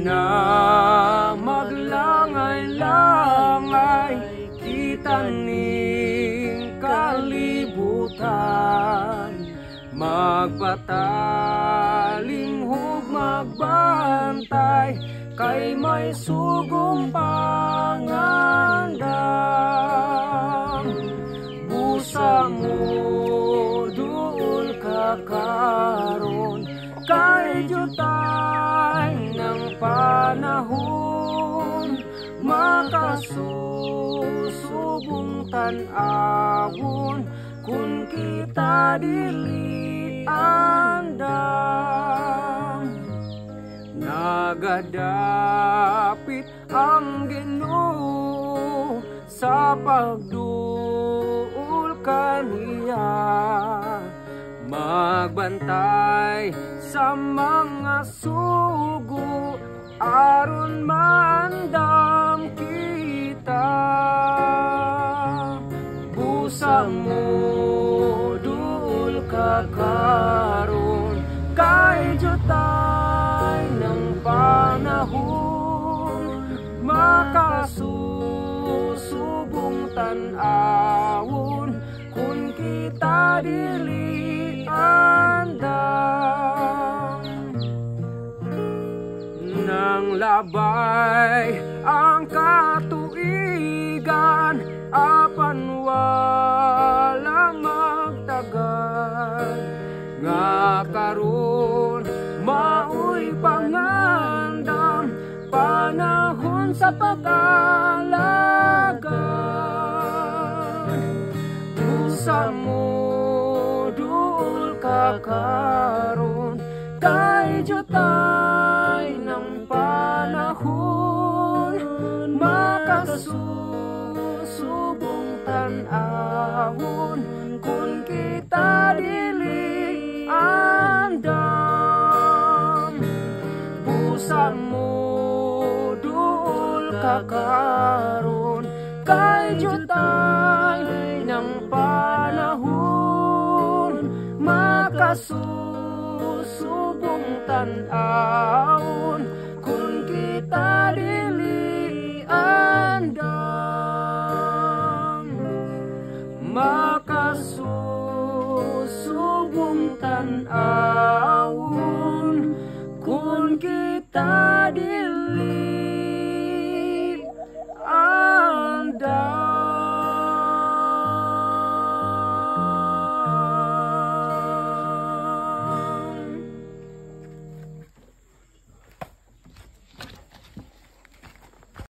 na maglangay-langay kita ning kalibutan, magpataling hug magbantay kay may sugong pangandam. Busa mo duol ka karon kay jutay ng panahon, makasusubong tan-awon kun kita dili andam. Nagadapit ang Ginoo sa pagduol kaniya, magbantay sa mga sugo aron maandam kita. Busa mo duol ka karon kay jutay ng panahon, makasusubong tan-awon kun kita dili andam. Nang labay ang katuigan, apan wala magtagal, nga karon maoy pangandam, panahon sa pag-alagan. Busa mo duol ka karon kay jutay ng panahon, makasusubong tan-awon kun kita dili andam. Busa mo duol ka karon kay jutay ng panahon, makasusubong tan-awon kun kita dili andam. Makasusubong tan-awon kun kita dili